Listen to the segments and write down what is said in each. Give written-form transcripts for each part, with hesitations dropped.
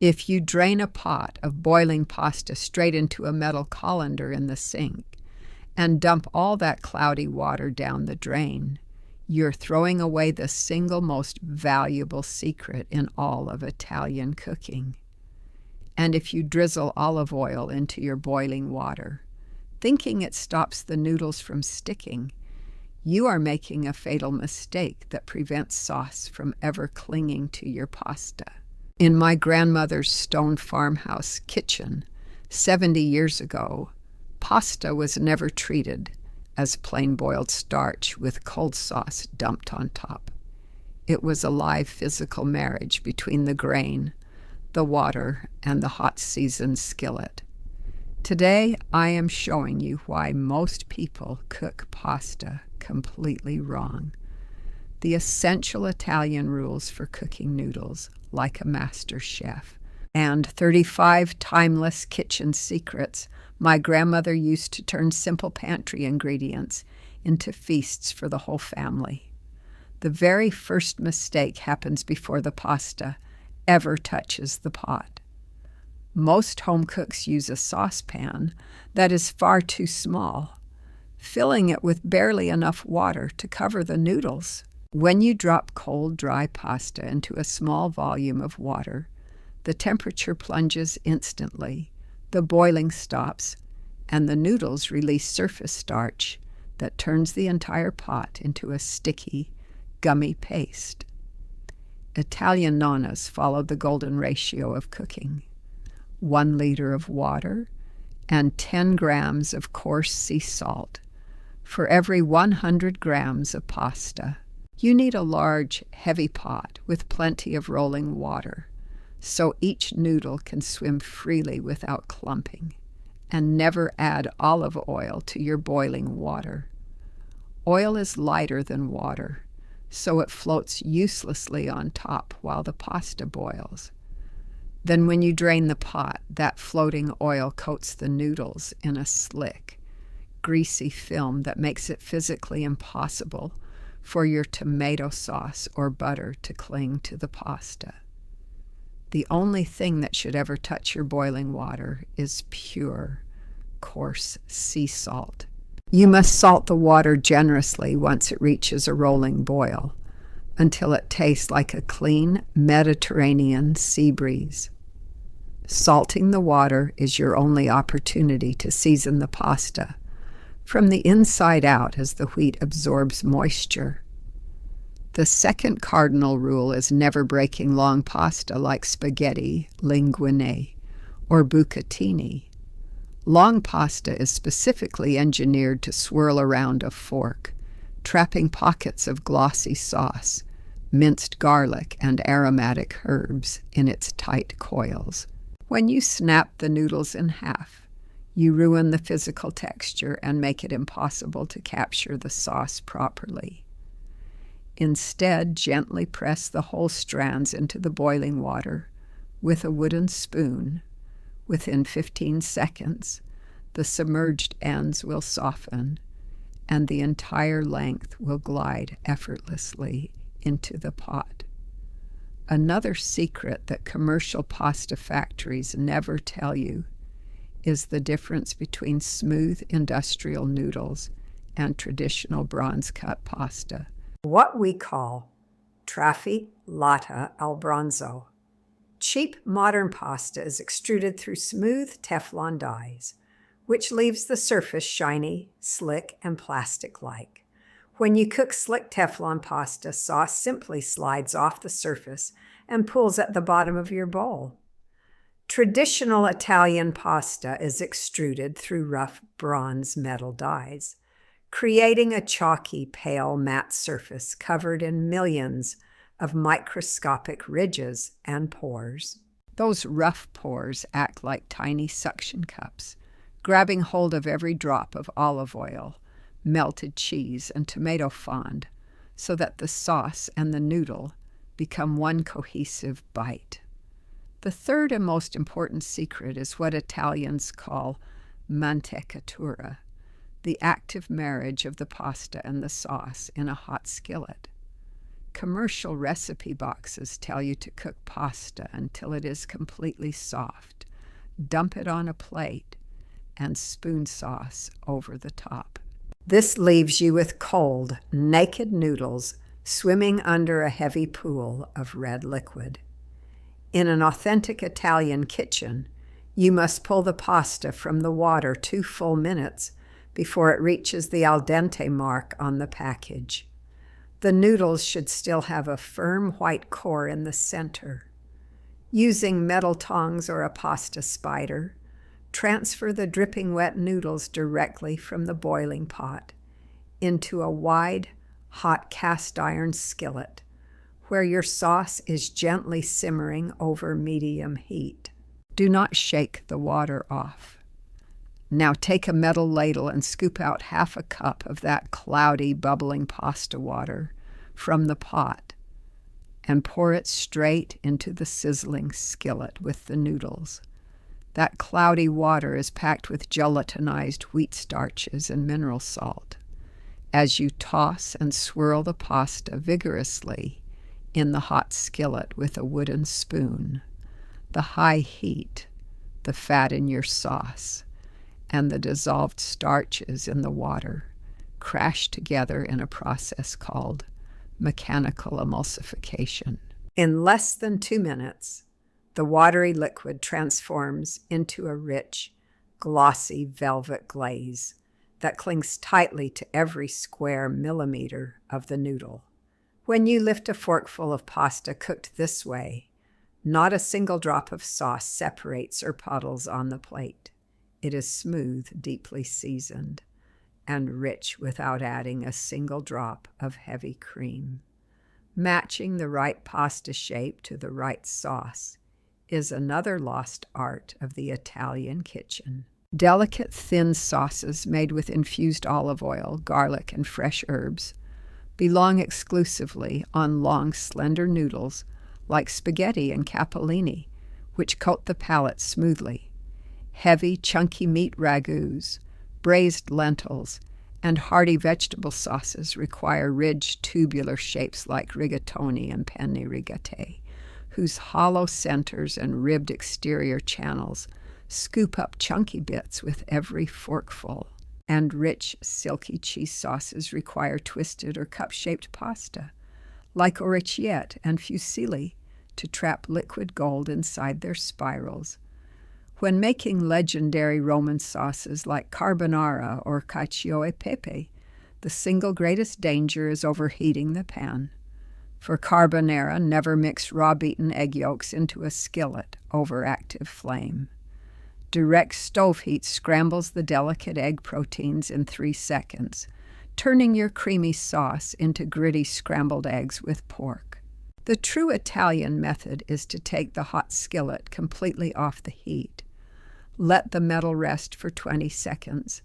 If you drain a pot of boiling pasta straight into a metal colander in the sink and dump all that cloudy water down the drain, you're throwing away the single most valuable secret in all of Italian cooking. And if you drizzle olive oil into your boiling water, thinking it stops the noodles from sticking, you are making a fatal mistake that prevents sauce from ever clinging to your pasta. In my grandmother's stone farmhouse kitchen 70 years ago, pasta was never treated as plain boiled starch with cold sauce dumped on top. It was a live physical marriage between the grain, the water, and the hot seasoned skillet. Today, I am showing you why most people cook pasta completely wrong. The essential Italian rules for cooking noodles like a master chef, and 35 timeless kitchen secrets my grandmother used to turn simple pantry ingredients into feasts for the whole family. The very first mistake happens before the pasta ever touches the pot. Most home cooks use a saucepan that is far too small, filling it with barely enough water to cover the noodles. When you drop cold, dry pasta into a small volume of water, the temperature plunges instantly, the boiling stops, and the noodles release surface starch that turns the entire pot into a sticky, gummy paste. Italian nonnas followed the golden ratio of cooking: 1 liter of water and 10 grams of coarse sea salt for every 100 grams of pasta. You need a large, heavy pot with plenty of rolling water, so each noodle can swim freely without clumping. And never add olive oil to your boiling water. Oil is lighter than water, so it floats uselessly on top while the pasta boils. Then when you drain the pot, that floating oil coats the noodles in a slick, greasy film that makes it physically impossible for your tomato sauce or butter to cling to the pasta. The only thing that should ever touch your boiling water is pure, coarse sea salt. You must salt the water generously once it reaches a rolling boil, until it tastes like a clean Mediterranean sea breeze. Salting the water is your only opportunity to season the pasta from the inside out as the wheat absorbs moisture. The second cardinal rule is never breaking long pasta like spaghetti, linguine, or bucatini. Long pasta is specifically engineered to swirl around a fork, trapping pockets of glossy sauce, minced garlic, and aromatic herbs in its tight coils. When you snap the noodles in half, you ruin the physical texture and make it impossible to capture the sauce properly. Instead, gently press the whole strands into the boiling water with a wooden spoon. Within 15 seconds, the submerged ends will soften, and the entire length will glide effortlessly into the pot. Another secret that commercial pasta factories never tell you is the difference between smooth industrial noodles and traditional bronze-cut pasta. What we call Trafilata al Bronzo. Cheap modern pasta is extruded through smooth Teflon dies, which leaves the surface shiny, slick, and plastic-like. When you cook slick Teflon pasta, sauce simply slides off the surface and pools at the bottom of your bowl. Traditional Italian pasta is extruded through rough bronze metal dies, creating a chalky, pale, matte surface covered in millions of microscopic ridges and pores. Those rough pores act like tiny suction cups, grabbing hold of every drop of olive oil, melted cheese, and tomato fond, so that the sauce and the noodle become one cohesive bite. The third and most important secret is what Italians call Mantecatura, the active marriage of the pasta and the sauce in a hot skillet. Commercial recipe boxes tell you to cook pasta until it is completely soft. Dump it on a plate and spoon sauce over the top. This leaves you with cold, naked noodles swimming under a heavy pool of red liquid. In an authentic Italian kitchen, you must pull the pasta from the water 2 full minutes before it reaches the al dente mark on the package. The noodles should still have a firm white core in the center. Using metal tongs or a pasta spider, transfer the dripping wet noodles directly from the boiling pot into a wide, hot cast iron skillet where your sauce is gently simmering over medium heat. Do not shake the water off. Now take a metal ladle and scoop out half a cup of that cloudy, bubbling pasta water from the pot and pour it straight into the sizzling skillet with the noodles. That cloudy water is packed with gelatinized wheat starches and mineral salt. As you toss and swirl the pasta vigorously in the hot skillet with a wooden spoon, the high heat, the fat in your sauce, and the dissolved starches in the water crash together in a process called mechanical emulsification. In less than 2 minutes, the watery liquid transforms into a rich, glossy velvet glaze that clings tightly to every square millimeter of the noodle. When you lift a forkful of pasta cooked this way, not a single drop of sauce separates or puddles on the plate. It is smooth, deeply seasoned, and rich without adding a single drop of heavy cream. Matching the right pasta shape to the right sauce is another lost art of the Italian kitchen. Delicate, thin sauces made with infused olive oil, garlic, and fresh herbs belong exclusively on long, slender noodles like spaghetti and capellini, which coat the palate smoothly. Heavy, chunky meat ragouts, braised lentils, and hearty vegetable sauces require ridged tubular shapes like rigatoni and penne rigate, whose hollow centers and ribbed exterior channels scoop up chunky bits with every forkful. And rich, silky cheese sauces require twisted or cup-shaped pasta, like orecchiette and fusilli, to trap liquid gold inside their spirals. When making legendary Roman sauces like Carbonara or Cacio e Pepe, the single greatest danger is overheating the pan. For Carbonara, never mix raw beaten egg yolks into a skillet over active flame. Direct stove heat scrambles the delicate egg proteins in 3 seconds, turning your creamy sauce into gritty scrambled eggs with pork. The true Italian method is to take the hot skillet completely off the heat. Let the metal rest for 20 seconds,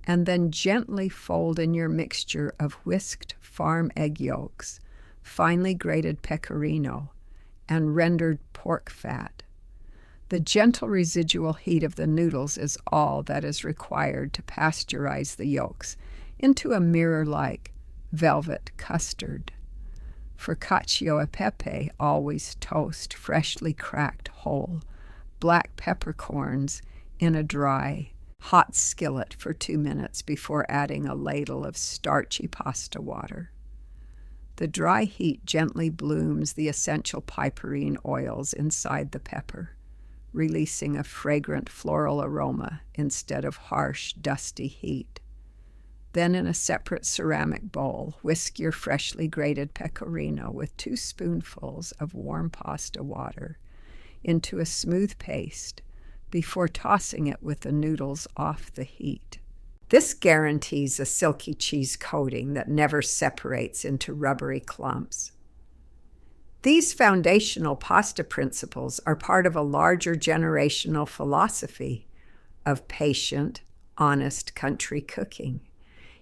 and then gently fold in your mixture of whisked farm egg yolks, finely grated pecorino, and rendered pork fat. The gentle residual heat of the noodles is all that is required to pasteurize the yolks into a mirror-like velvet custard. For Cacio e Pepe, always toast freshly cracked whole black peppercorns in a dry, hot skillet for 2 minutes before adding a ladle of starchy pasta water. The dry heat gently blooms the essential piperine oils inside the pepper, releasing a fragrant floral aroma instead of harsh, dusty heat. Then in a separate ceramic bowl, whisk your freshly grated pecorino with 2 spoonfuls of warm pasta water into a smooth paste before tossing it with the noodles off the heat. This guarantees a silky cheese coating that never separates into rubbery clumps. These foundational pasta principles are part of a larger generational philosophy of patient, honest country cooking.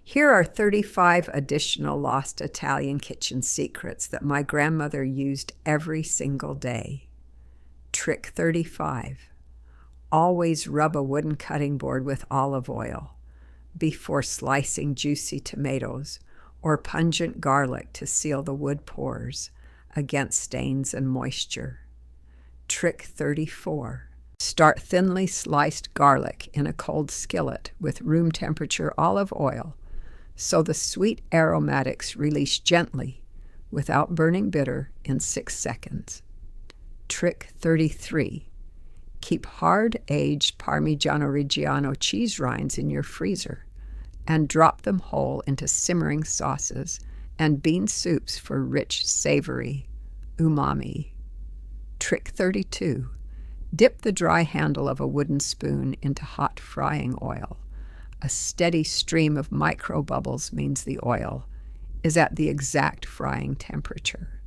Here are 35 additional lost Italian kitchen secrets that my grandmother used every single day. Trick 35. Always rub a wooden cutting board with olive oil before slicing juicy tomatoes or pungent garlic to seal the wood pores against stains and moisture. Trick 34. Start thinly sliced garlic in a cold skillet with room temperature olive oil so the sweet aromatics release gently without burning bitter in 6 seconds. Trick 33. Keep hard-aged Parmigiano Reggiano cheese rinds in your freezer and drop them whole into simmering sauces and bean soups for rich, savory umami. Trick 32. Dip the dry handle of a wooden spoon into hot frying oil. A steady stream of microbubbles means the oil is at the exact frying temperature.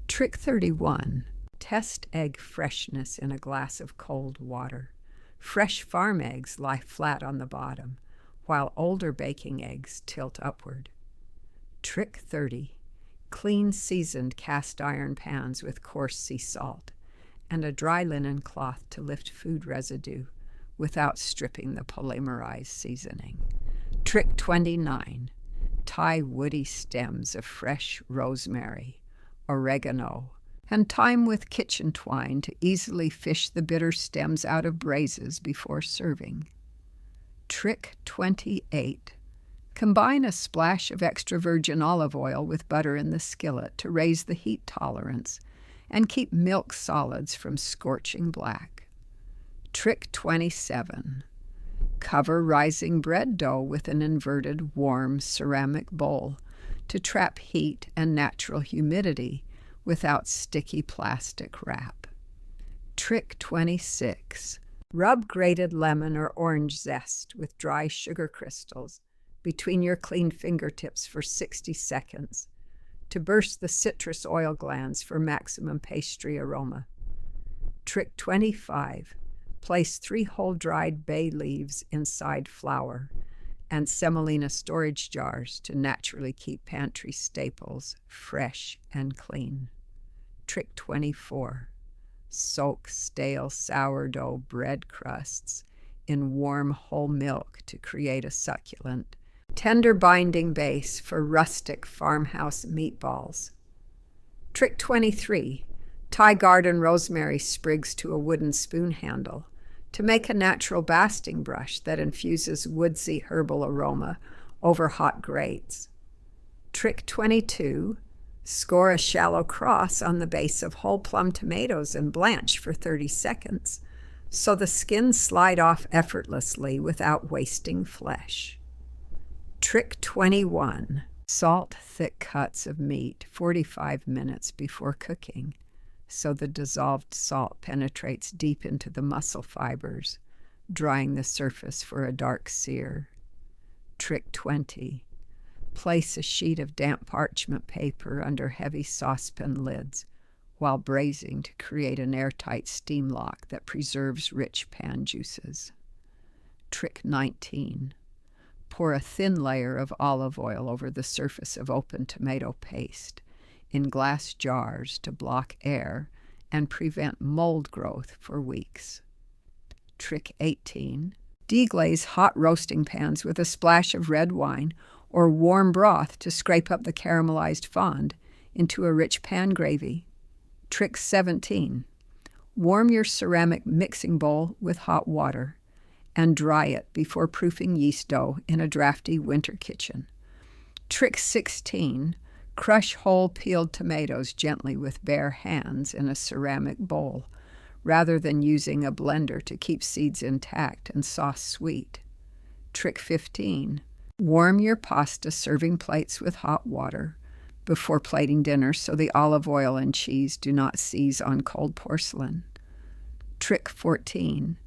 Trick 31. Test egg freshness in a glass of cold water. Fresh farm eggs lie flat on the bottom, while older baking eggs tilt upward. Trick 30. Clean seasoned cast iron pans with coarse sea salt and a dry linen cloth to lift food residue without stripping the polymerized seasoning. Trick 29. Tie woody stems of fresh rosemary, oregano, and thyme with kitchen twine to easily fish the bitter stems out of braises before serving. Trick 28. Combine a splash of extra virgin olive oil with butter in the skillet to raise the heat tolerance and keep milk solids from scorching black. Trick 27. Cover rising bread dough with an inverted, warm ceramic bowl to trap heat and natural humidity without sticky plastic wrap. Trick 26. Rub grated lemon or orange zest with dry sugar crystals between your clean fingertips for 60 seconds to burst the citrus oil glands for maximum pastry aroma. Trick 25. Place 3 whole dried bay leaves inside flour and semolina storage jars to naturally keep pantry staples fresh and clean. Trick 24. Soak stale sourdough bread crusts in warm whole milk to create a succulent, tender binding base for rustic farmhouse meatballs. Trick 23. Tie garden rosemary sprigs to a wooden spoon handle to make a natural basting brush that infuses woodsy herbal aroma over hot grates. Trick 22. Score a shallow cross on the base of whole plum tomatoes and blanch for 30 seconds so the skins slide off effortlessly without wasting flesh. Trick 21. Salt thick cuts of meat 45 minutes before cooking so the dissolved salt penetrates deep into the muscle fibers, drying the surface for a dark sear. Trick 20. Place a sheet of damp parchment paper under heavy saucepan lids while braising to create an airtight steam lock that preserves rich pan juices. Trick 19. Pour a thin layer of olive oil over the surface of open tomato paste in glass jars to block air and prevent mold growth for weeks. Trick 18. Deglaze hot roasting pans with a splash of red wine or warm broth to scrape up the caramelized fond into a rich pan gravy. Trick 17. Warm your ceramic mixing bowl with hot water and dry it before proofing yeast dough in a drafty winter kitchen. Trick 16. Crush whole peeled tomatoes gently with bare hands in a ceramic bowl, rather than using a blender to keep seeds intact and sauce sweet. Trick 15. Warm your pasta serving plates with hot water before plating dinner so the olive oil and cheese do not seize on cold porcelain. Trick 14.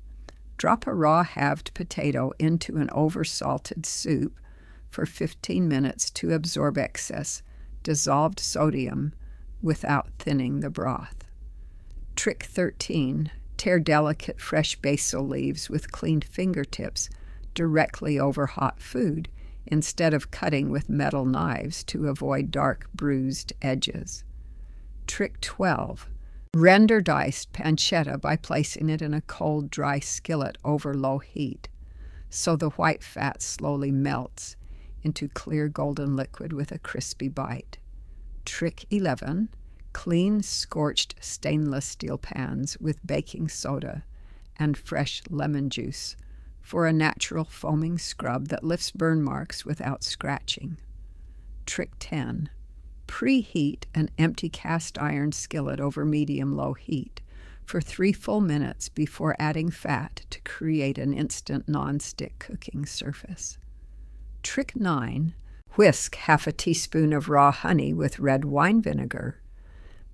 Drop a raw halved potato into an oversalted soup for 15 minutes to absorb excess dissolved sodium without thinning the broth. Trick 13. Tear delicate fresh basil leaves with cleaned fingertips directly over hot food instead of cutting with metal knives to avoid dark bruised edges. Trick 12. Render diced pancetta by placing it in a cold, dry skillet over low heat so the white fat slowly melts into clear golden liquid with a crispy bite. Trick 11. Clean, scorched stainless steel pans with baking soda and fresh lemon juice for a natural foaming scrub that lifts burn marks without scratching. Trick 10. Preheat an empty cast iron skillet over medium-low heat for 3 full minutes before adding fat to create an instant non-stick cooking surface. Trick 9. Whisk half a teaspoon of raw honey with red wine vinegar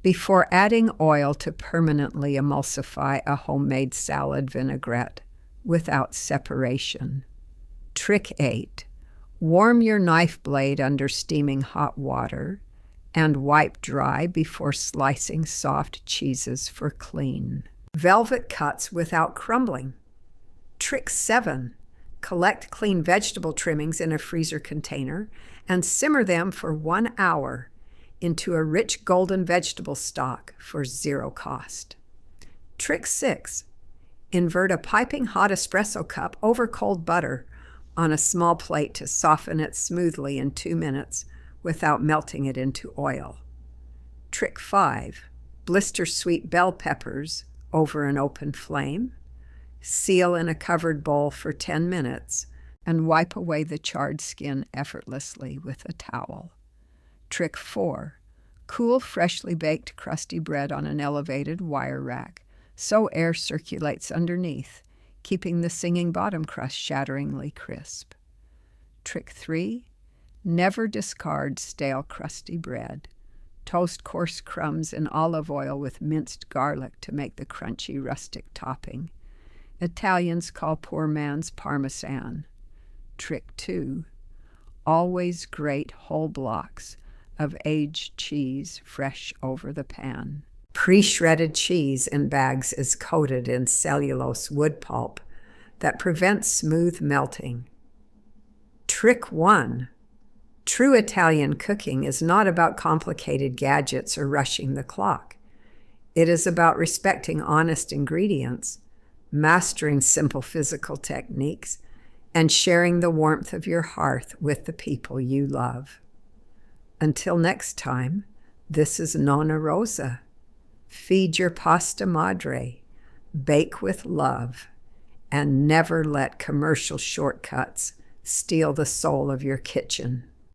before adding oil to permanently emulsify a homemade salad vinaigrette without separation. Trick 8. Warm your knife blade under steaming hot water and wipe dry before slicing soft cheeses for clean. Velvet cuts without crumbling. Trick 7. Collect clean vegetable trimmings in a freezer container and simmer them for 1 hour into a rich golden vegetable stock for 0 cost. Trick 6. Invert a piping hot espresso cup over cold butter on a small plate to soften it smoothly in 2 minutes without melting it into oil. Trick 5. Blister sweet bell peppers over an open flame. Seal in a covered bowl for 10 minutes and wipe away the charred skin effortlessly with a towel. Trick 4. Cool freshly baked crusty bread on an elevated wire rack so air circulates underneath, keeping the singing bottom crust shatteringly crisp. Trick 3. Never discard stale crusty bread. Toast coarse crumbs in olive oil with minced garlic to make the crunchy rustic topping. Italians call poor man's Parmesan. Trick 2. Always grate whole blocks of aged cheese fresh over the pan. Pre-shredded cheese in bags is coated in cellulose wood pulp that prevents smooth melting. Trick 1. True Italian cooking is not about complicated gadgets or rushing the clock. It is about respecting honest ingredients, mastering simple physical techniques, and sharing the warmth of your hearth with the people you love. Until next time, this is Nonna Rosa. Feed your pasta madre, bake with love, and never let commercial shortcuts steal the soul of your kitchen.